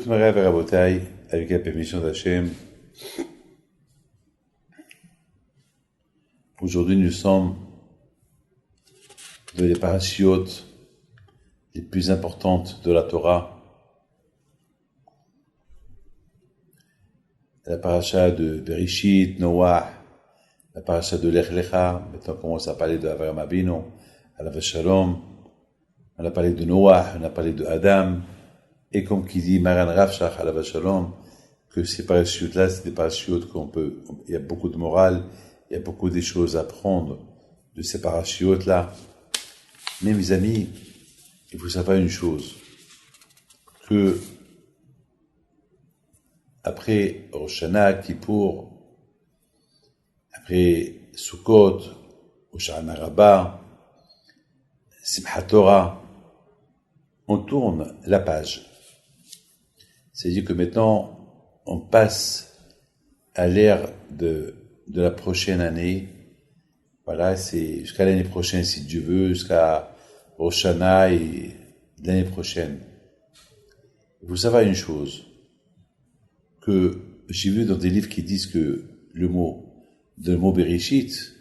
Breshut Marav et Rabotai, avec la permission d'Hachem. Aujourd'hui, nous sommes dans les parashiotes les plus importantes de la Torah. La paracha de Bereshit, Noah, la paracha de Lech Lecha. Maintenant, on commence à parler de Avraham Avinu, Alav Shalom. On a parlé de Noah, on a parlé de Adam. Et comme qui dit Maran Rav Shach, Alav Shalom, que ces parachutes-là, c'est des parachutes il y a beaucoup de morale, il y a beaucoup de choses à prendre de ces parachutes-là. Mais mes amis, il faut savoir une chose, que après Rosh Hashanah, Kippour, après Sukkot, Hoshana Rabbah, Simchat Torah, on tourne la page. C'est-à-dire que maintenant, on passe à l'ère de la prochaine année. Voilà, c'est jusqu'à l'année prochaine, si Dieu veut, jusqu'à Rosh Hashanah et l'année prochaine. Il faut savoir une chose, que j'ai vu dans des livres qui disent que le mot Bereshit,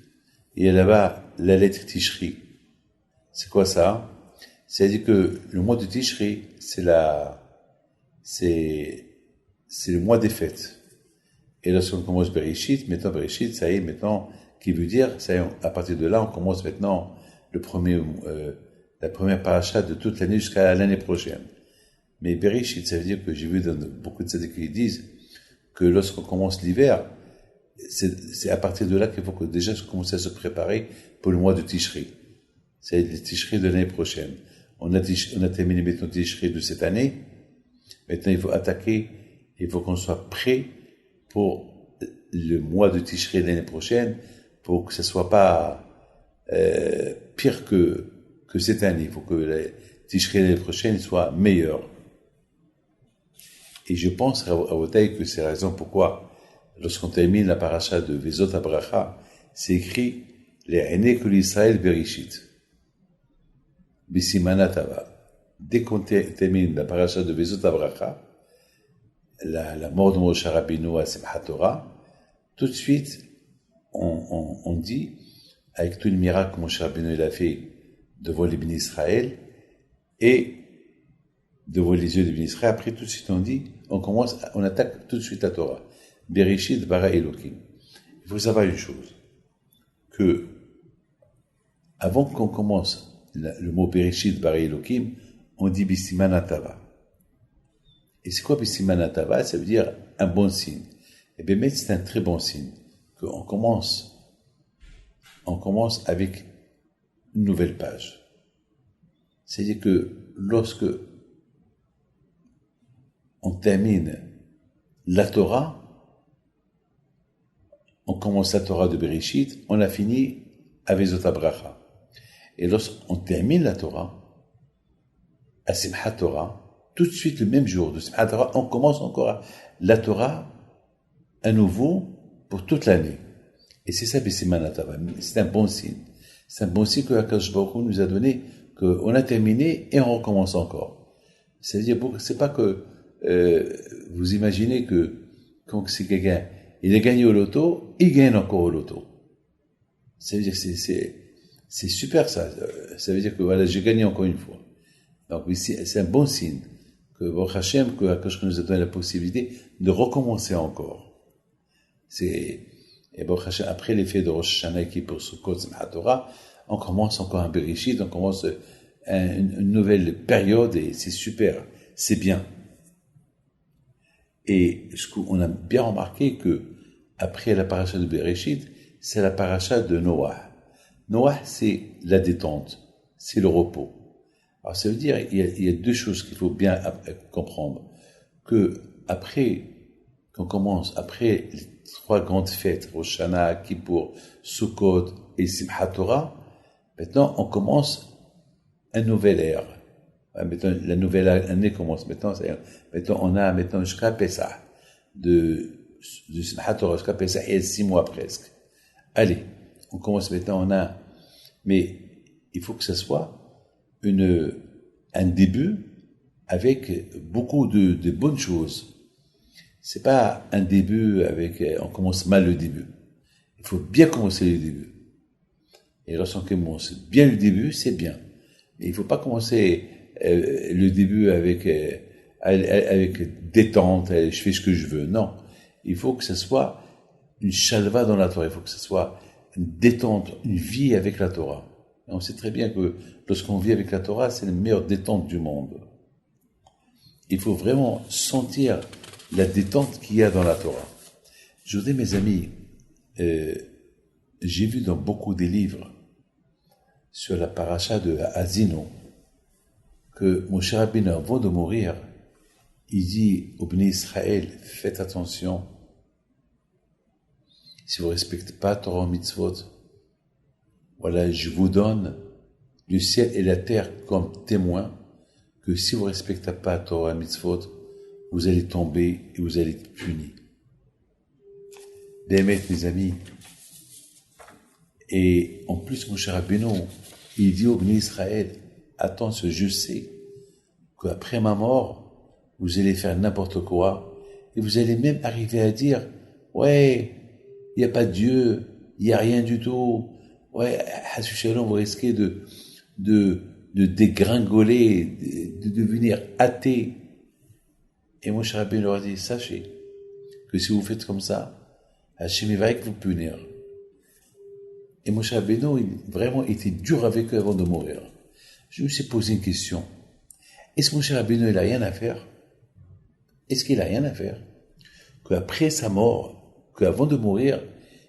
il y a là-bas la lettre Tishri. C'est quoi ça? C'est-à-dire que le mois de Tishri, c'est le mois des fêtes. Et lorsqu'on commence Bereshit, ça y est, maintenant, qui veut dire, ça y est, à partir de là, on commence maintenant la première paracha de toute l'année jusqu'à l'année prochaine. Mais Bereshit, ça veut dire que j'ai vu dans beaucoup de tzaddik qui disent que lorsqu'on commence l'hiver, c'est à partir de là qu'il faut que déjà commencer à se préparer pour le mois de Tishri. C'est le Tishri de l'année prochaine. On a terminé maintenant le Tishri de cette année. Maintenant, il faut attaquer, il faut qu'on soit prêt pour le mois de Tishri de l'année prochaine, pour que ça soit pas pire que cette année. Il faut que le Tishri de l'année prochaine soit meilleur. Et je pense, Rabotai, que c'est la raison pourquoi, lorsqu'on termine la paracha de Vezot Abracha, c'est écrit les aînés que l'Israël Bereshit. Bisimana Tava. Dès qu'on termine la paracha de Vezot Abracha, la mort de Moshe Rabbeinu à Simchat Torah, tout de suite, on dit, avec tous les miracles que Moshe Rabbeinu il a fait devant les bénis Israël, et devant les yeux des bénis Israël, après tout de suite on attaque tout de suite la Torah. Bereshit bara Elokim. Il faut savoir une chose, que avant qu'on commence le mot Bereshit bara Elokim, on dit Bisiman Atava. Et c'est quoi Bisiman Atava? Ça veut dire un bon signe. Et bien, c'est un très bon signe qu'on commence avec une nouvelle page. C'est-à-dire que lorsque on termine la Torah, on commence la Torah de Bereshit, on a fini avec Vezot Abracha. Et lorsqu'on termine la Torah, à Simchat Torah, tout de suite le même jour de Simchat Torah, on commence encore la Torah à nouveau pour toute l'année. Et c'est ça, Bisiman Atava. C'est un bon signe. C'est un bon signe que Akadosh Baruch Hu nous a donné, qu'on a terminé et on recommence encore. C'est-à-dire, c'est pas que vous imaginez que quand c'est quelqu'un, il a gagné au loto, il gagne encore au loto. C'est-à-dire, c'est super ça. Ça veut dire que voilà, j'ai gagné encore une fois. Donc, c'est un bon signe que Baruch Hashem, que Akadosh nous a donné la possibilité de recommencer encore. Et Baruch Hashem, après l'effet de Rosh Hashanah qui pour Sukkot Simchat Torah, on commence encore un Bereshit, on commence une nouvelle période et c'est super, c'est bien. Et on a bien remarqué que après la paracha de Bereshit, c'est la paracha de Noah. Noah, c'est la détente, c'est le repos. Alors ça veut dire, il y a deux choses qu'il faut bien comprendre. Que après les trois grandes fêtes, Rosh Hashanah, Kippour, Sukkot et Simchat Torah, maintenant on commence une nouvelle ère. Maintenant, la nouvelle année commence maintenant. On a maintenant jusqu'à Pessah. De Simchat Torah jusqu'à Pessah, il y a 6 mois presque. Allez, on commence maintenant, mais il faut que ce soit un début avec beaucoup de bonnes choses. C'est pas un début avec, on commence mal le début. Il faut bien commencer le début. Et lorsqu'on commence bien le début, c'est bien. Mais il faut pas commencer le début avec détente, je fais ce que je veux. Non. Il faut que ce soit une chalva dans la Torah. Il faut que ce soit une détente, une vie avec la Torah. Et on sait très bien que lorsqu'on vit avec la Torah, c'est la meilleure détente du monde. Il faut vraiment sentir la détente qu'il y a dans la Torah. Je vous dis, mes amis, j'ai vu dans beaucoup des livres sur la paracha de Azino que Moshe Rabbeinu, avant de mourir, il dit au Bnei Israël, faites attention, si vous ne respectez pas Torah mitzvot, voilà, je vous donne le ciel et la terre comme témoins que si vous ne respectez pas Torah mitzvot, vous allez tomber et vous allez être punis. Bémet, mes amis. Et en plus, Moshe Rabbeinu, il dit au Bnei Israël, attention, je sais qu'après ma mort, vous allez faire n'importe quoi et vous allez même arriver à dire, ouais, il n'y a pas de Dieu, il n'y a rien du tout. Ouais, Hassu Shalom, vous risquez de dégringoler, de devenir athée. Et Moshe Rabbeinu leur a dit, sachez que si vous faites comme ça, Hachem va vous punir. Et Moshe Rabbeinu, il vraiment était dur avec eux avant de mourir. Je me suis posé une question. Est-ce que Moshe Rabbeinu, il n'a rien à faire? Est-ce qu'il n'a rien à faire? Qu'après sa mort, qu'avant de mourir,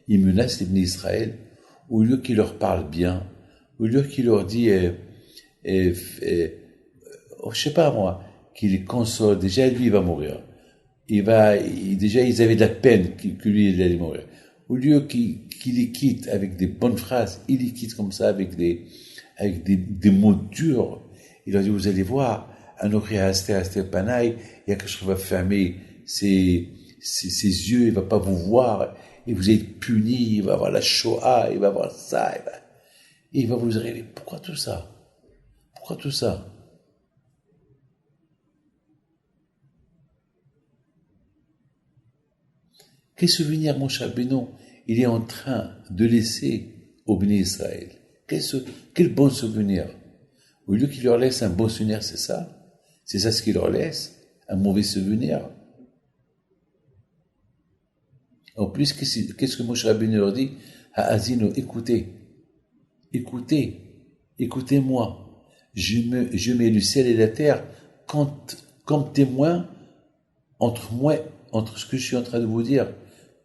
il menace les Bnei Israël, au lieu qu'il leur parle bien, au lieu qu'il leur dit, je sais pas moi, qu'il les console, déjà lui il va mourir. Déjà ils avaient de la peine que lui il allait mourir. Au lieu qu'il les quitte avec des bonnes phrases, il les quitte comme ça avec des mots durs. Il leur dit, vous allez voir, Anochi Aster Panaï, il y a quelque chose qui va fermer ses yeux, il va pas vous voir, et vous êtes punis, il va avoir la Shoah, il va avoir ça, il va vous arriver. Pourquoi tout ça? Pourquoi tout ça? Quel souvenir Moshe Rabbeinu il est en train de laisser au Bnei Israël? Quel bon souvenir? Au lieu qu'il leur laisse un bon souvenir, c'est ça? C'est ça ce qu'il leur laisse? Un mauvais souvenir? En plus, qu'est-ce que Moshe Rabbeinu leur dit? À Azino, écoutez-moi. Je mets le ciel et la terre comme témoin entre ce que je suis en train de vous dire,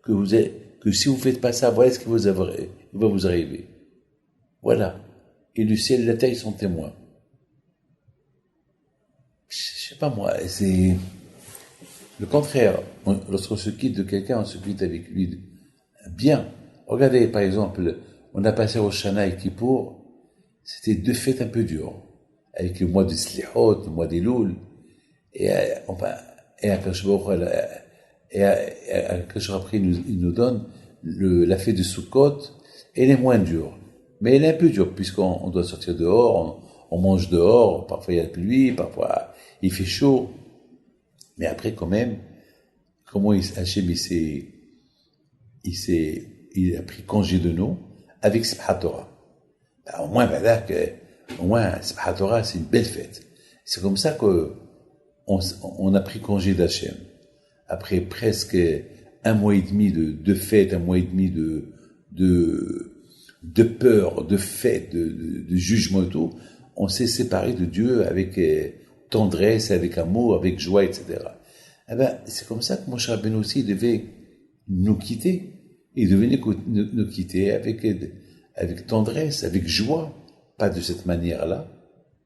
que si vous faites pas ça, voilà ce qui va vous arriver. Voilà. Et le ciel et la terre, ils sont témoins. Je sais pas moi, c'est le contraire. Lorsqu'on se quitte de quelqu'un, on se quitte avec lui bien. Regardez, par exemple, on a passé au Shana et Kippour, c'était 2 fêtes un peu dures, avec le mois de Slihot, le mois des Loul, et après il nous donne la fête de Sukkot, elle est moins dure. Mais elle est un peu dure, puisqu'on doit sortir dehors, on mange dehors, parfois il y a la pluie, parfois il fait chaud. Mais après, quand même, comment Hachem, il a pris congé de nous avec Simchat Torah. Ben, au moins, Simchat Torah, c'est une belle fête. C'est comme ça on a pris congé d'Hachem. Après presque 1 mois et demi de fête, 1 mois et demi de peur, de fête, de jugement et tout, on s'est séparé de Dieu avec tendresse, avec amour, avec joie, etc. Eh ben, c'est comme ça que Moshe Rabbeinu aussi devait nous quitter. Il devait nous quitter avec tendresse, avec joie, pas de cette manière-là,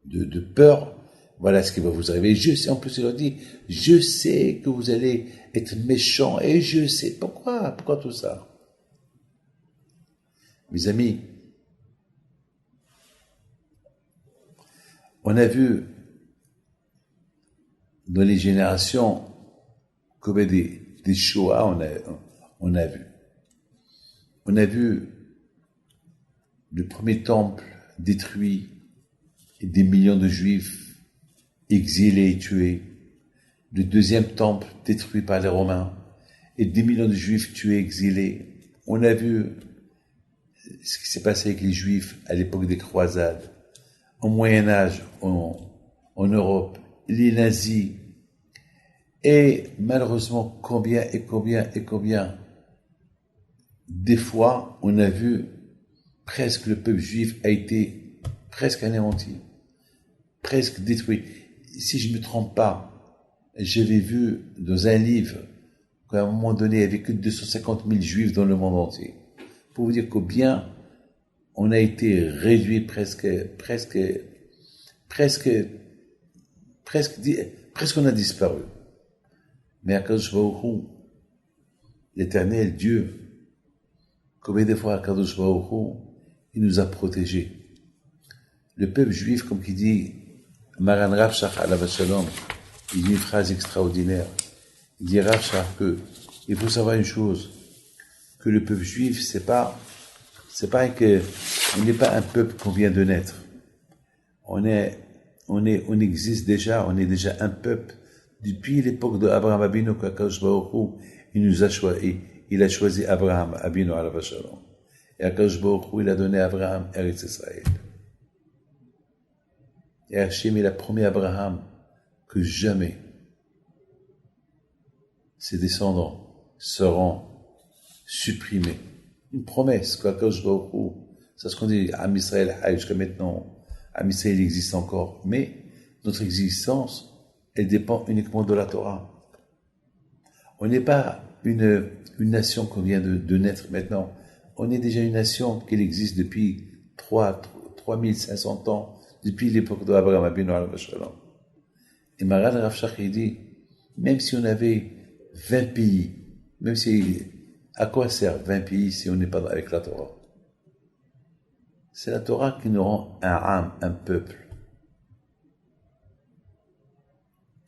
de peur. Voilà ce qui va vous arriver. Je sais, en plus il leur dit, je sais que vous allez être méchants, et je sais. Pourquoi tout ça? Mes amis, on a vu dans les générations comme des Shoah, on a vu. On a vu le premier temple détruit et des millions de Juifs exilés et tués, le deuxième temple détruit par les Romains, et des millions de Juifs tués, exilés. On a vu ce qui s'est passé avec les Juifs à l'époque des croisades, au Moyen-Âge, en Europe, les nazis, et malheureusement, combien des fois, on a vu presque le peuple juif a été presque anéanti, presque détruit. Si je ne me trompe pas, j'avais vu dans un livre qu'à un moment donné, il n'y avait que 250 000 juifs dans le monde entier. Pour vous dire combien on a été réduit presque on a disparu. Mais Akadosh Baruch Hu, l'Éternel Dieu, combien de fois Akadosh Baruch Hu, il nous a protégés. Le peuple juif, comme qui dit Maran Rav Shach alav shalom, il dit une phrase extraordinaire. Il dit Rav Shach que il faut savoir une chose, que le peuple juif, c'est pas on n'est pas un peuple qu'on vient de naître. On existe déjà, on est déjà un peuple depuis l'époque d'Abraham Abinu, qu'Akadosh Baruch Hu, il a choisi Abraham Abinu alav shalom. Et Akadosh Baruch Hu, il a donné à Abraham Eretz Israël. Et Hachem, il a promis à Abraham que jamais ses descendants seront supprimés. Une promesse qu'Akadosh Baruch Hu, c'est ce qu'on dit, Am Israël, jusqu'à maintenant, Am Israël existe encore, mais notre existence, elle dépend uniquement de la Torah. On n'est pas une nation qu'on vient de naître maintenant. On est déjà une nation qui existe depuis 3500 ans, depuis l'époque d'Abraham Abinu alav shalom. Et Maran Rav Shach dit, même si on avait 20 pays, même si, à quoi sert 20 pays si on n'est pas avec la Torah? C'est la Torah qui nous rend un âme, un peuple.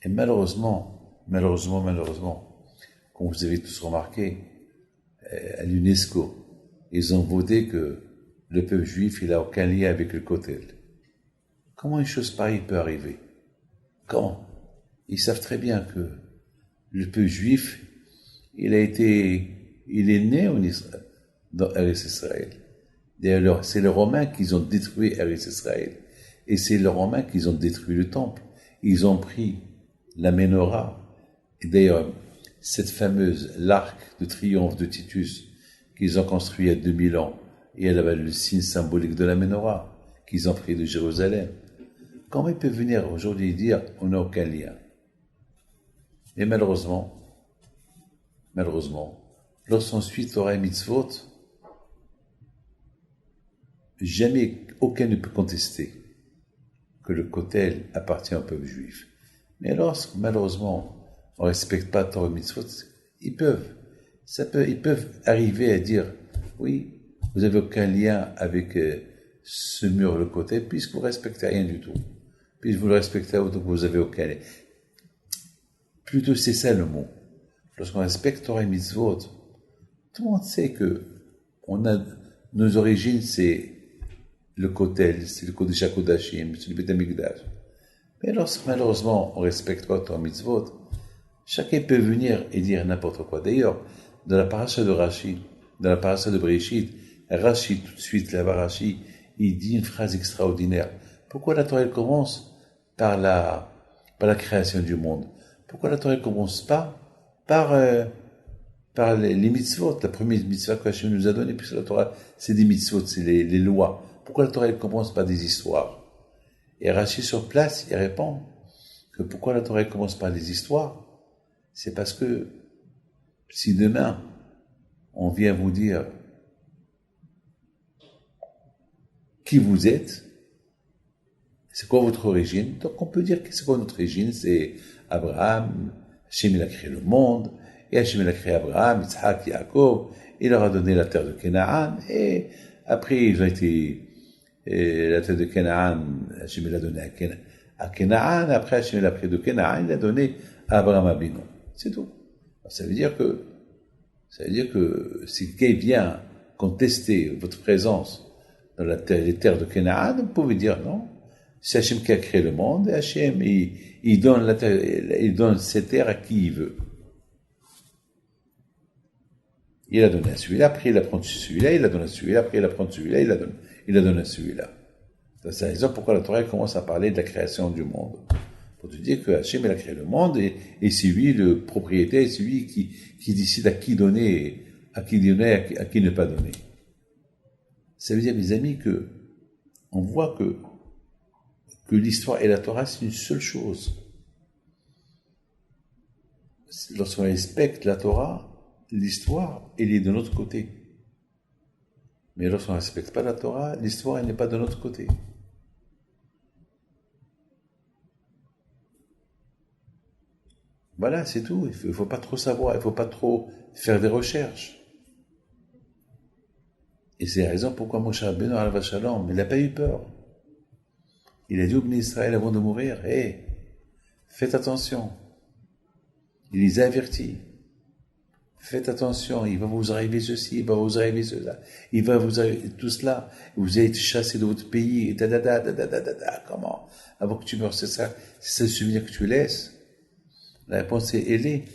Et malheureusement, comme vous avez tous remarqué, à l'UNESCO, ils ont voté que le peuple juif, il n'a aucun lien avec le Kotel. Comment une chose pareille peut arriver? Comment? Ils savent très bien que le peuple juif, il est né dans Eretz Israël. D'ailleurs, c'est les Romains qui ont détruit Eretz Israël. Et c'est les Romains qui ont détruit le temple. Ils ont pris la menorah. Et d'ailleurs, cette fameuse, l'arc de triomphe de Titus, qu'ils ont construit il y a 2000 ans, et elle avait le signe symbolique de la menorah, qu'ils ont pris de Jérusalem. Comment ils peuvent venir aujourd'hui dire on n'a aucun lien? Et malheureusement, lorsqu'on suit Torah et Mitzvot, jamais aucun ne peut contester que le Kotel appartient au peuple juif. Mais lorsque, malheureusement, on ne respecte pas Torah et Mitzvot, ils peuvent arriver à dire oui, vous n'avez aucun lien avec ce mur, le Kotel, puisque vous ne respectez rien du tout. Puisque vous le respectez, donc vous n'avez aucun lien. Plutôt, c'est ça le mot. Lorsqu'on respecte Torah et Mitzvot, tout le monde sait que nos origines, c'est le Kotel, c'est le Kodesh HaKodashim, c'est le Beit HaMikdash. Mais lorsque, malheureusement, on respecte pas Torah et Mitzvot, chacun peut venir et dire n'importe quoi. D'ailleurs, dans la paracha de Rashi, dans la paracha de Bereshit, Rashi, tout de suite, là-bas, Rashi, il dit une phrase extraordinaire. Pourquoi la Torah, elle commence par la création du monde? Pourquoi la Torah, elle commence pas par les mitzvot? La première mitzvah que Hachem nous a donnée, puisque la Torah, c'est des mitzvot, c'est les lois. Pourquoi la Torah, elle commence par des histoires? Et Rashi, sur place, il répond que pourquoi la Torah, elle commence par des histoires? C'est parce que si demain, on vient vous dire qui vous êtes, c'est quoi votre origine? Donc on peut dire que c'est quoi notre origine? C'est Abraham, Hachem il a créé le monde, et Hachem il a créé Abraham, Yitzhak, Yaakov, il leur a donné la terre de Canaan, et après ils ont été, la terre de Canaan, Hachem il a donné à Canaan, après Hachem il a pris de Canaan, il a donné à Abraham Abinu. C'est tout. Ça veut dire que si quelqu'un vient contester votre présence dans les terres de Canaan, vous pouvez dire non. C'est Hachem qui a créé le monde, et Hachem, il donne la terre, il donne cette terre à qui il veut. Il a donné à celui-là, après il a pris celui-là, il a donné à celui-là, après il a pris celui-là, il a donné à celui-là. C'est la raison pourquoi la Torah commence à parler de la création du monde. Pour te dire que Hachem, il a créé le monde, et c'est lui le propriétaire, c'est lui qui décide à qui donner, à qui ne pas donner. Ça veut dire, mes amis, que on voit que l'histoire et la Torah, c'est une seule chose. Lorsqu'on respecte la Torah, l'histoire, elle est de notre côté. Mais lorsqu'on ne respecte pas la Torah, l'histoire, elle n'est pas de notre côté. Voilà, c'est tout. Il ne faut pas trop savoir, il ne faut pas trop faire des recherches. Et c'est la raison pourquoi Moshe Rabbeinu, alav shalom, il n'a pas eu peur. Il a dit au Bnei Israël avant de mourir, hé, faites attention. Il les a avertis. Faites attention, il va vous arriver ceci, il va vous arriver cela, il va vous arriver tout cela. Vous allez être chassé de votre pays, et comment? Avant que tu meurs, c'est ça le souvenir que tu laisses. La réponse est, elle est.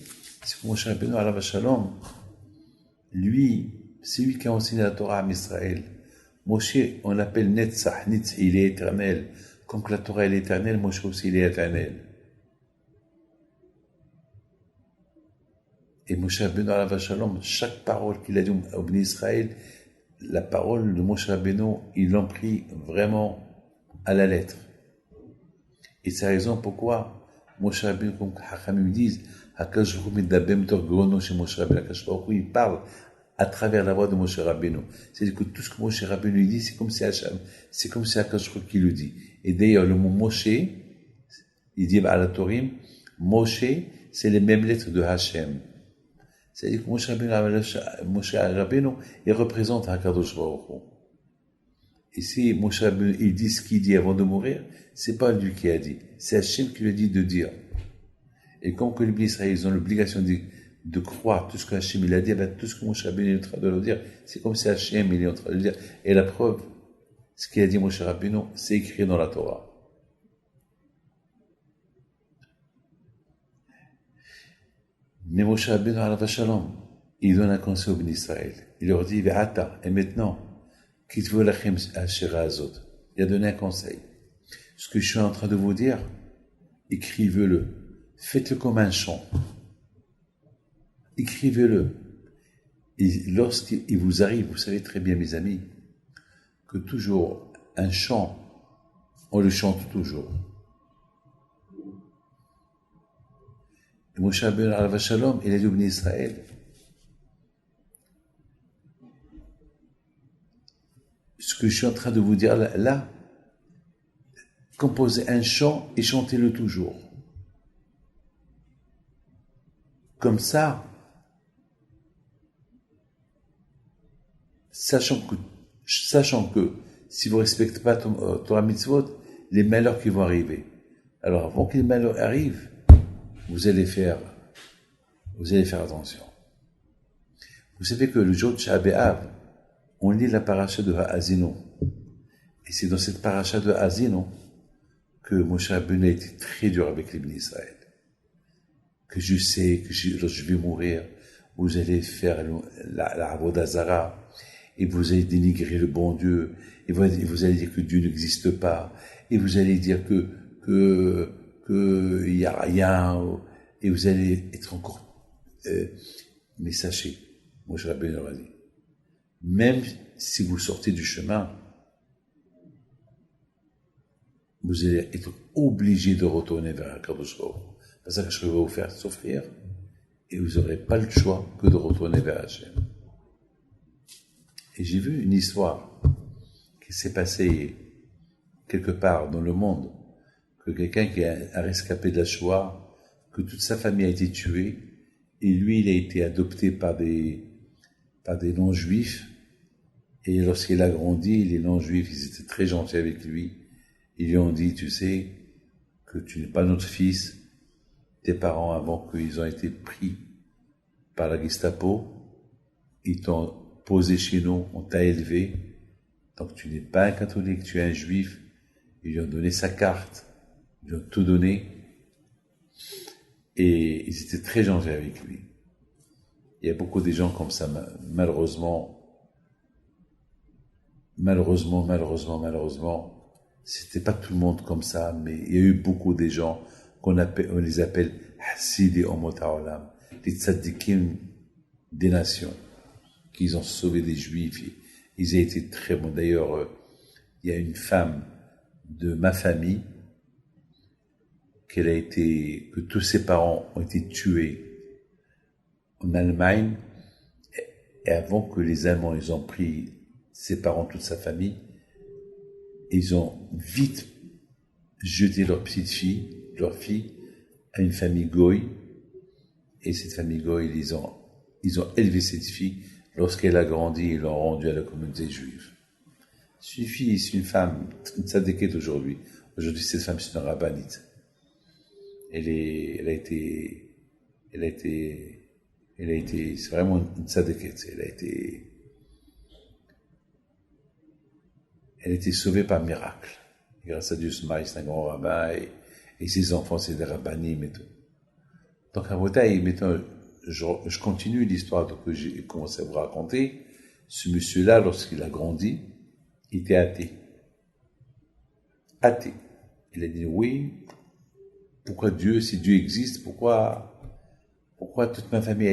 C'est que Moshe Rabbeinu, alav shalom, lui, c'est lui qui a enseigné la Torah à Israël. Moshe, on l'appelle Netzach, il est éternel. Comme que la Torah est éternelle, Moshe aussi, il est éternel. Et Moshe Rabbeinu, alav shalom, chaque parole qu'il a dit au Bnei Israël, la parole de Moshe Rabbeinu, ils l'ont pris vraiment à la lettre. Et c'est la raison pourquoi Moshe Rabbeinu, comme Hachamim disent, Hakadosh Baruch Hu medaber mitor grono chez Moshe Rabbeinu, Hakadosh Baruch Hu, il parle à travers la voix de Moshe Rabbeinu. C'est-à-dire que tout ce que Moshe Rabbeinu dit, c'est comme si Hakadosh Baruch Hu qui le dit. Et d'ailleurs, le mot Moshe, il dit à la Torah, Moshe, c'est les mêmes lettres de Hachem. C'est-à-dire que Moshe Rabbeinu, il représente Hakadosh Baruch Hu. Et si Moshe Rabbeinu, il dit ce qu'il dit avant de mourir, c'est pas lui qui a dit, c'est Hachem qui lui a dit de dire. Et comme que les Bnei Israël, ils ont l'obligation de croire tout ce que Hachem il a dit, ben, tout ce que Moshe Rabbeinu est en train de le dire, c'est comme si Hachem il est en train de le dire. Et la preuve, ce qu'il a dit Moshe Rabbeinu, c'est écrit dans la Torah. Mais Moshe Rabbeinu, alav shalom, il donne un conseil aux Bnei Israël. Il leur dit, Ve'ata, et maintenant, kitvu lachem hashira azot. Il a donné un conseil. Ce que je suis en train de vous dire, écrivez-le. Faites-le comme un chant. Écrivez-le. Et lorsqu'il vous arrive, vous savez très bien, mes amis, que toujours un chant, on le chante toujours. Et Moshe Rabbeinu, alav shalom, il a dit au Bnei Israël, ce que je suis en train de vous dire là, composez un chant et chantez-le toujours. Comme ça, sachant que si vous ne respectez pas Torah mitzvot, les malheurs qui vont arriver. Alors avant que les malheurs arrivent, vous allez faire attention. Vous savez que le jour de Tisha B'Av, on lit la paracha de Ha'azinu. Et c'est dans cette paracha de Ha'azinu que Moshe Rabbeinu a été très dur avec les Bnei Israël. Que je sais que lorsque je vais mourir, vous allez faire la Avodah Zara, et vous allez dénigrer le bon Dieu, et vous allez dire que Dieu n'existe pas, et vous allez dire que il y a rien, et vous allez être encore, mais sachez, Moshe Rabbeinu a dit, même si vous sortez du chemin, vous allez être obligé de retourner vers Hakadosh Baruch Hu. Parce que je vais vous faire souffrir, et vous n'aurez pas le choix que de retourner vers Hachem. Et j'ai vu une histoire qui s'est passée quelque part dans le monde, que quelqu'un qui a un rescapé de la Shoah, que toute sa famille a été tuée, et lui, il a été adopté par des non-juifs, et lorsqu'il a grandi, les non-juifs, ils étaient très gentils avec lui, ils lui ont dit, tu sais, que tu n'es pas notre fils, tes parents, avant qu'ils ont été pris par la Gestapo, ils t'ont posé chez nous, on t'a élevé, donc tu n'es pas un catholique, tu es un juif, Ils lui ont donné sa carte. Ils lui ont tout donné. Et ils étaient très gentils avec lui. Il y a beaucoup de gens comme ça, malheureusement, c'était pas tout le monde comme ça, mais il y a eu beaucoup de gens on les appelle Hassidi Omot Haolam, les tzaddikim des nations, qui ont sauvé des juifs. Ils ont été très bons. D'ailleurs, il y a une femme de ma famille que tous ses parents ont été tués en Allemagne, et avant que les Allemands ils ont pris ses parents, toute sa famille, ils ont vite jeté leur petite fille, leur fille, à une famille goy, et cette famille goy, ils ont élevé cette fille. Lorsqu'elle a grandi, ils l'ont rendue à la communauté juive. C'est une fille, c'est une femme, une tzaddiket aujourd'hui. Aujourd'hui, cette femme, c'est une rabbinite. Elle a été, c'est vraiment une tzaddiket. Elle a été sauvée par miracle. Et grâce à Dieu, son mari, c'est un grand rabbin, et ses enfants, c'est des rabbinim et tout. Donc, à Botaï, maintenant, je continue l'histoire que j'ai commencé à vous raconter. Ce monsieur-là, lorsqu'il a grandi, il était athée. Athée. Il a dit, oui, pourquoi Dieu, si Dieu existe, pourquoi toute ma famille a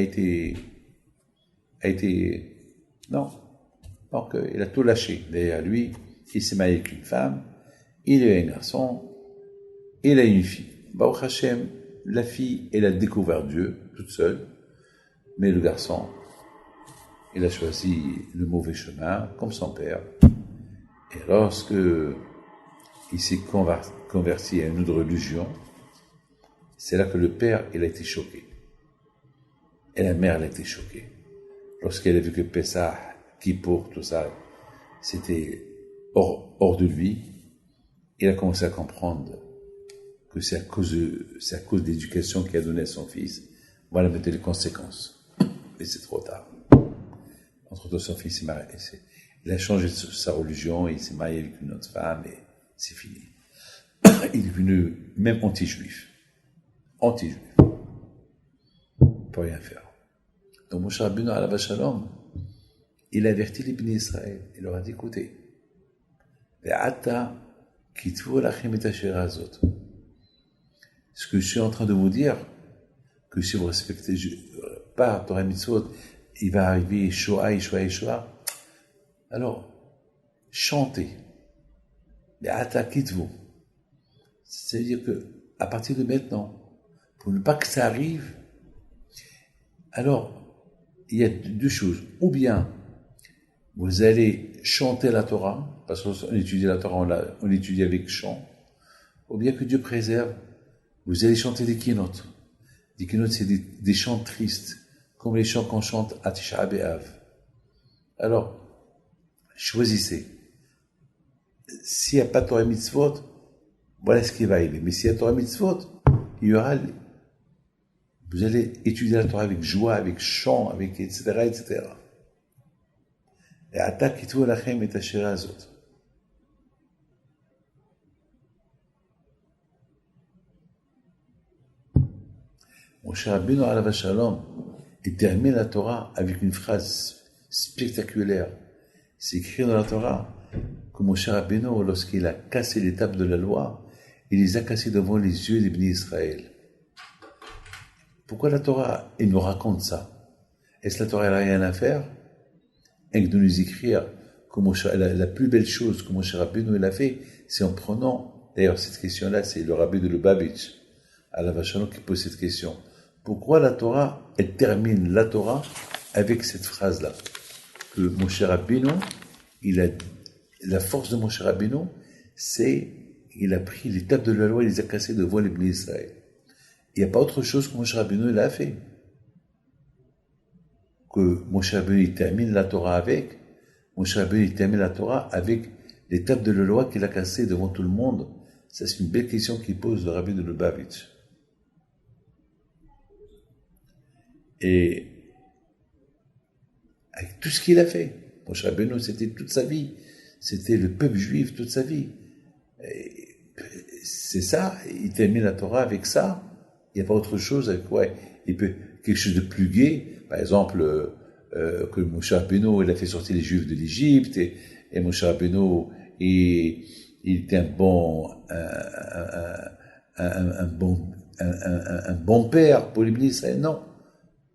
été, non. Donc, il a tout lâché. Derrière lui, il s'est marié avec une femme, il a eu un garçon, il a eu une fille. Baruch Hashem, la fille, elle a découvert Dieu, toute seule, mais le garçon, il a choisi le mauvais chemin, comme son père. Et lorsque il s'est converti à une autre religion, c'est là que le père, il a été choqué. Et la mère, elle a été choquée. Lorsqu'elle a vu que Pessah, Kippour, tout ça, c'était hors de lui, il a commencé à comprendre que c'est à cause de l'éducation qu'il a donnée à son fils. Voilà maintenant les conséquences. Mais c'est trop tard. Entre-temps, son fils s'est marié. Il a changé sa religion, il s'est marié avec une autre femme, et c'est fini. Il est devenu même anti-juif. Anti-juif. Il ne peut rien faire. Donc, Moshe Rabbeinu alav shalom, il a averti les bénis Israël. Il leur a dit, écoutez, Ve'ata kitvu lachem et asher hazot. Ce que je suis en train de vous dire, que si vous respectez pas Torah Mitzvot, il va arriver Shoah. Alors, chantez. Ve'ata kitvu. C'est-à-dire que, à partir de maintenant, pour ne pas que ça arrive, alors, il y a deux choses. Ou bien, vous allez chanter la Torah, parce qu'on étudie la Torah, on l'étudie avec chant, ou bien que Dieu préserve, vous allez chanter des kinotes. Des kinotes, c'est des chants tristes, comme les chants qu'on chante à Tisha B'Av. Alors, choisissez. S'il n'y a pas Torah Mitzvot, voilà ce qui va arriver. Mais s'il y a Torah Mitzvot, il y aura... Vous allez étudier la Torah avec joie, avec chant, avec etc. Et attaque et tout lachem et asher hazot. Moshe Rabbeinu alav shalom, il termine la Torah avec une phrase spectaculaire. C'est écrit dans la Torah que Moshe Rabbeinu, lorsqu'il a cassé les tables de la loi, il les a cassées devant les yeux des bénis Israël. Pourquoi la Torah, elle nous raconte ça? Est-ce que la Torah n'a rien à faire? Et de nous écrire que la plus belle chose que Moshe Rabbeinu il a fait, c'est en prenant, d'ailleurs cette question-là, c'est le rabbi de Lubavitch, alav shalom, qui pose cette question. Pourquoi la Torah, elle termine la Torah avec cette phrase-là? Que Moshe Rabbeinu, la force de Moshe Rabbeinu, c'est, il a pris les tables de la loi et les a cassées devant les bénis Israël. Il n'y a pas autre chose que Moshe Rabbeinu l'a fait. Que Moshe Rabbeinu termine la Torah avec. Moshe Rabbeinu termine la Torah avec les tables de la loi qu'il a cassées devant tout le monde. Ça, c'est une belle question qu'il pose le rabbi de Lubavitch. Et avec tout ce qu'il a fait, Moshe Rabbeinu, c'était toute sa vie. C'était le peuple juif toute sa vie. Et c'est ça, il termine la Torah avec ça. Il n'y a pas autre chose avec quoi il peut, quelque chose de plus gai. Par exemple, que Moshe Rabbeinu, il a fait sortir les Juifs de l'Égypte, et Moshe Rabbeinu, il était un bon père pour l'Église d'Israël. Non.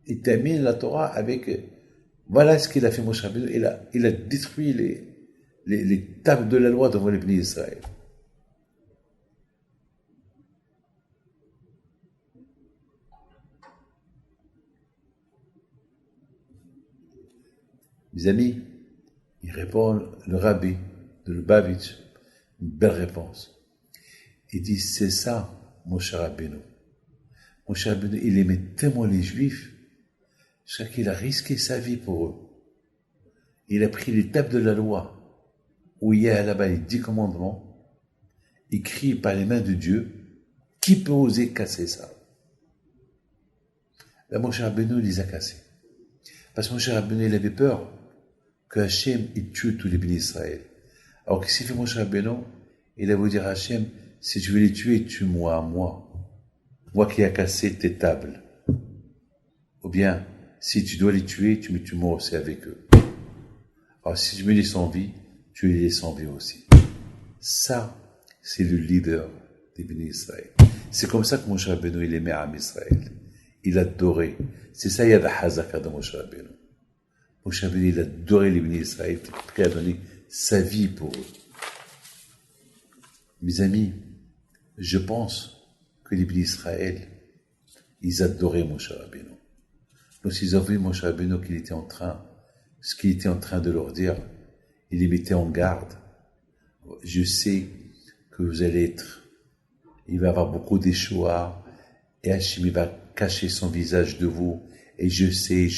Il termine la Torah avec, voilà ce qu'il a fait Moshe Rabbeinu. Il a détruit les tables de la loi devant l'Église d'Israël. Mes amis, il répond, le rabbi de Lubavitch, une belle réponse. Il dit, c'est ça, Moshe Rabbeinu. Moshe Rabbeinu, il aimait tellement les Juifs, jusqu'à qu'il a risqué sa vie pour eux. Il a pris les tables de la loi, où il y a là-bas les 10 commandements, écrits par les mains de Dieu. Qui peut oser casser ça? Là, Moshe Rabbeinu les a cassés. Parce que Moshe Rabbeinu, il avait peur que Hachem, il tue tous les bénis d'Israël. Alors qu'est-ce qu'il fait Moshe Rabbeinu? Il a voulu dire à Hachem, si tu veux les tuer, tue-moi, moi. Moi qui ai cassé tes tables. Ou bien, si tu dois les tuer, tu me tues moi aussi avec eux. Alors si tu me laisses en vie, tu les laisses en vie aussi. Ça, c'est le leader des bénis d'Israël. C'est comme ça que Moshe Rabbeinu, il aimait Am Israël. Il adorait. C'est ça, il y a de Hazaka de Moshe Rabbeinu. Moshe Rabbeinu, il adorait les bénis d'Israël. Il était prêt à donner sa vie pour eux. Mes amis, je pense que les bénis d'Israël, ils adoraient Moshe Rabbeinu. Lorsqu'ils ont vu Moshe Rabbeinu ce qu'il était en train de leur dire, il les mettait en garde. Je sais que vous allez il va y avoir beaucoup d'échoua, et Hachem, il va cacher son visage de vous, et je sais.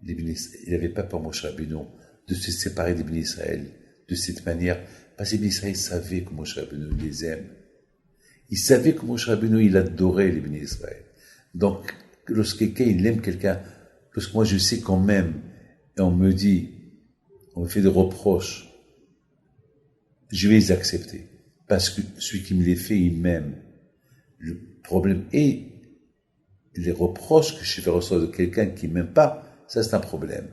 Il n'avait pas peur, Moshe Rabbeinu, de se séparer des bénis d'Israël de cette manière, parce que les bénis d'Israël savaient que Moshe Rabbeinu les aime. Il savait que Moshe Rabbeinu, il adorait les bénis d'Israël. Donc, lorsque quelqu'un, il aime quelqu'un, lorsque moi je sais qu'on m'aime, et on me fait des reproches, je vais les accepter. Parce que celui qui me les fait, il m'aime. Le problème est, les reproches que je fais recevoir de quelqu'un qui ne m'aime pas, ça c'est un problème.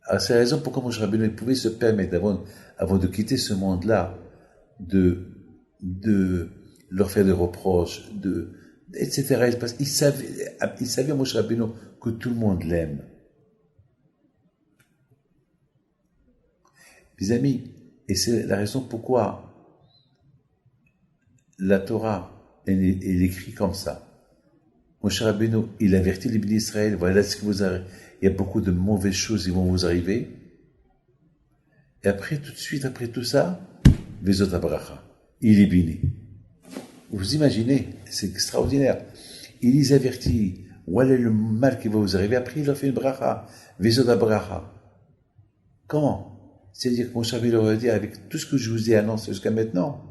Alors c'est la raison pourquoi Moshe Rabbeinu pouvait se permettre, avant de quitter ce monde-là, de leur faire des reproches, etc. Parce qu'il savait Moshe Rabbeinu que tout le monde l'aime. Mes amis, et c'est la raison pourquoi la Torah, elle écrit comme ça. Moshe Rabbeinu, il avertit les bénis d'Israël, voilà ce qui vous arrive. Il y a beaucoup de mauvaises choses qui vont vous arriver. Et après, tout de suite, après tout ça, Vezot Abracha. Il est béni. Vous imaginez, c'est extraordinaire. Il les avertit, voilà le mal qui va vous arriver. Après, il leur fait une bracha. Vezot Abracha. Comment? C'est-à-dire que Moshe Rabbeinu leur a dit, avec tout ce que je vous ai annoncé jusqu'à maintenant,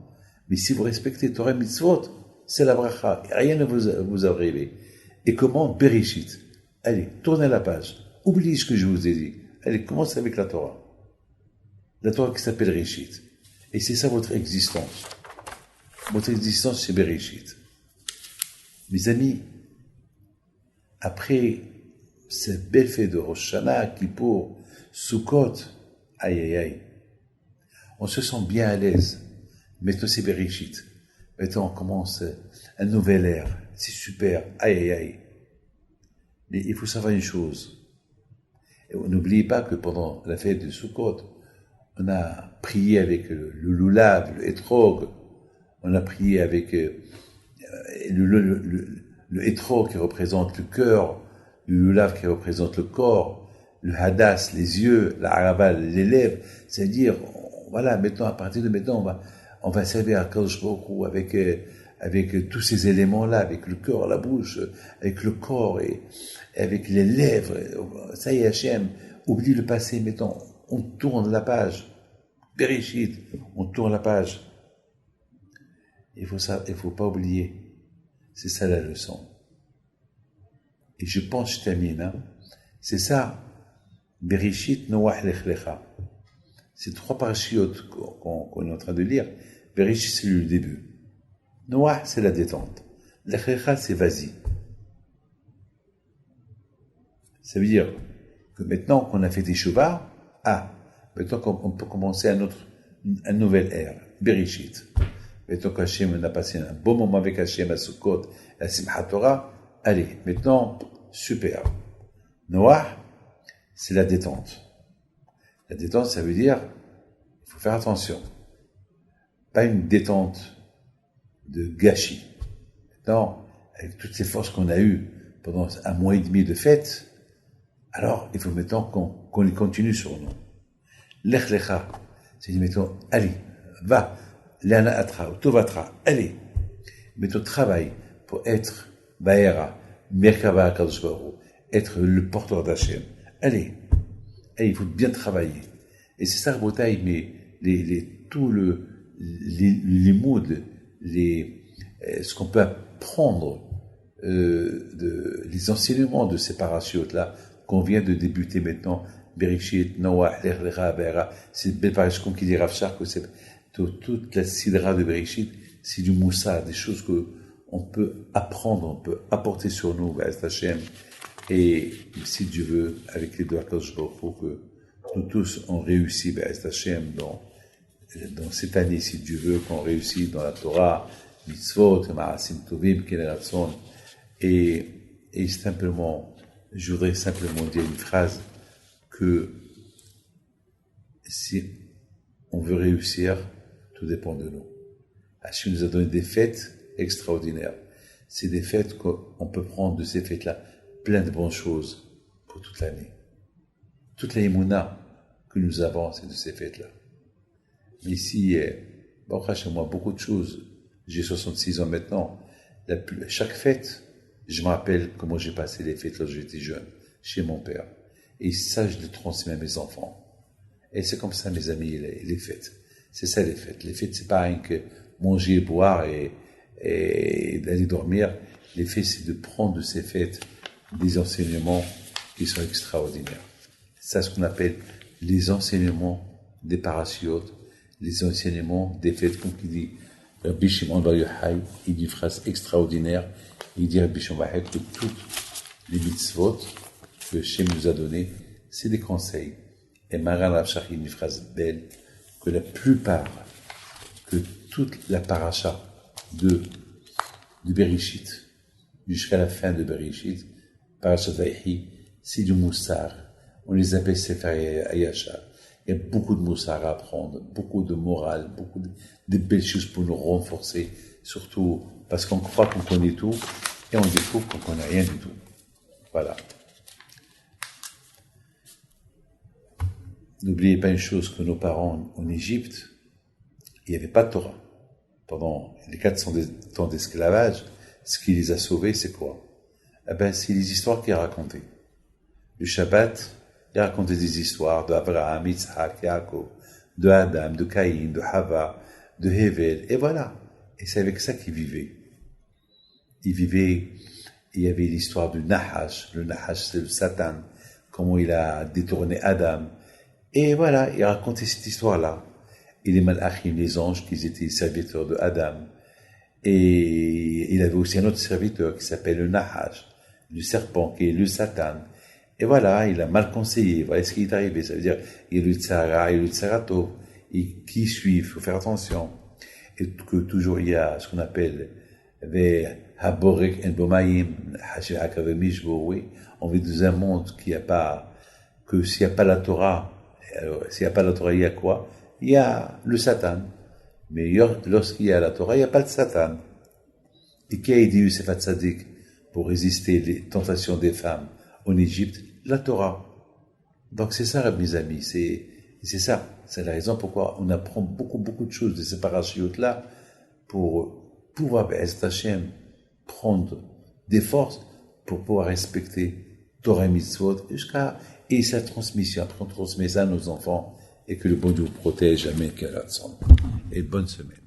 mais si vous respectez Torah Mitzvot, c'est la bracha. Rien ne vous arrive. Et comment? Bereshit. Allez, tournez la page. Oubliez ce que je vous ai dit. Allez, commencez avec la Torah. La Torah qui s'appelle Bereshit. Et c'est ça votre existence. Votre existence, c'est Bereshit. Mes amis, après cette belle fête de Rosh Hashanah, Kippour, Sukkot, aïe, on se sent bien à l'aise. Maintenant, c'est Bereshit. Maintenant, on commence un nouvel ère. C'est super. Aïe. Mais il faut savoir une chose. N'oubliez pas que pendant la fête de Sukkot, on a prié avec le lulav, le etrog. On a prié avec le etrog qui représente le cœur, le lulav qui représente le corps, le hadas, les yeux, la haraba, les lèvres. C'est-à-dire, voilà, maintenant, à partir de maintenant, on va servir à Kadosh Baruch Hu avec tous ces éléments-là, avec le cœur, la bouche, avec le corps et avec les lèvres. Ça y est, Hachem, oublie le passé, mettons, on tourne la page. Bereshit, on tourne la page. Il faut pas oublier. C'est ça la leçon. Et je pense, je termine, hein, c'est ça. Bereshit Noach Lech Lecha. C'est 3 parachiotes qu'on est en train de lire. Bereshit, c'est le début. Noah, c'est la détente. L'Echlecha, c'est vas-y. Ça veut dire que maintenant qu'on a fait Teshuvah, maintenant qu'on peut commencer un nouvel ère, Bereshit. Maintenant qu'Hachem, on a passé un bon moment avec Hachem à Sukkot, à Simchat Torah, allez, maintenant, super. Noah, c'est la détente. La détente, ça veut dire, il faut faire attention. Pas une détente de gâchis. Maintenant, avec toutes ces forces qu'on a eues pendant un mois et demi de fête, alors il faut maintenant qu'on les continue sur nous. Lech lecha, c'est dire maintenant, allez, va, l'ana atra, tovatra, allez, mettons travail pour être baera, merkava kadosh baruch hu, être le porteur d'Hachem. Allez, il faut bien travailler. Et c'est ça, Rabotai, mais tout les moods, ce qu'on peut apprendre les enseignements de ces parachutes-là qu'on vient de débuter maintenant, Bereshit, Noah, Lech Lecha, Be'era, c'est belle parachute comme qui dit Rav Shach, que c'est toute la sidra de Bereshit, c'est du moussa, des choses que on peut apprendre, on peut apporter sur nous, Be'ez Hashem, et si Dieu veut, avec les doigts Kadosh Baruch Hu, que nous tous on réussit, Be'ez Hashem, dans cette année, si Dieu veut, qu'on réussisse dans la Torah, mitzvot, ma'asim tovim, keneratson, et simplement, je voudrais simplement dire une phrase que si on veut réussir, tout dépend de nous. Hachem nous a donné des fêtes extraordinaires. C'est des fêtes qu'on peut prendre de ces fêtes-là plein de bonnes choses pour toute l'année. Toute la émouna que nous avons, c'est de ces fêtes-là. Mais ici, chez moi, beaucoup de choses. J'ai 66 ans maintenant. Chaque fête, je me rappelle comment j'ai passé les fêtes lorsque j'étais jeune, chez mon père. Et ça, je le transmets à mes enfants. Et c'est comme ça, mes amis, les fêtes. C'est ça, les fêtes. Les fêtes, c'est pas rien que manger, boire et d'aller dormir. Les fêtes, c'est de prendre de ces fêtes des enseignements qui sont extraordinaires. C'est ça ce qu'on appelle les enseignements des parachutes, les enseignements des fêtes, comme il dit Rabbi Shimon Bar Yochai, il dit une phrase extraordinaire, il dit Rabbi Shimon Bar Yochai que toutes les mitzvot que Hachem nous a données, c'est des conseils. Et Maran Rav Shach, il dit une phrase belle, que la plupart, que toute la paracha de Bereshit, jusqu'à la fin de Bereshit, Parashat Vayechi, c'est du moussar. On les appelle Sefer Hayashar. Il y a beaucoup de moussar à apprendre, beaucoup de morale, beaucoup de belles choses pour nous renforcer, surtout parce qu'on croit qu'on connaît tout et on découvre qu'on connaît rien du tout. Voilà. N'oubliez pas une chose, que nos parents en Égypte, il n'y avait pas de Torah. Pendant les 400 ans d'esclavage, ce qui les a sauvés, c'est quoi? C'est les histoires qu'il a racontées. Le Shabbat, il racontait des histoires de Abraham, Yitzhak, Yaakov, de Adam, de Caïn, de Hava, de Hevel, et voilà. Et c'est avec ça qu'ils vivaient. Ils vivaient, il y avait l'histoire du Nahash. Le Nahash, c'est le Satan, comment il a détourné Adam. Et voilà, il racontait cette histoire-là. Et les Malachim, les anges, qui étaient serviteurs de Adam. Et il avait aussi un autre serviteur qui s'appelle le Nahash, le serpent, qui est le Satan. Et voilà, il a mal conseillé. Voilà ce qui est arrivé. Ça veut dire, il y a le Tzara, il y a le Tzarato, qui suivent, il faut faire attention. Et que toujours il y a ce qu'on appelle Haborek en Bomaïm, oui. On vit dans un monde qui a pas, que s'il n'y a pas la Torah, alors, s'il n'y a pas la Torah, il y a quoi? Il y a le Satan. Mais lorsqu'il y a la Torah, il n'y a pas de Satan. Et qui a aidé Youssef Hatzadik pour résister les tentations des femmes en Égypte? La Torah. Donc c'est ça, mes amis, c'est ça. C'est la raison pourquoi on apprend beaucoup de choses de ces parachutes-là pour pouvoir, Be'ez Hashem, prendre des forces pour pouvoir respecter Torah et Mitzvot et sa transmission. Après, on transmet ça à nos enfants et que le bon Dieu vous protège. Amen. Et bonne semaine.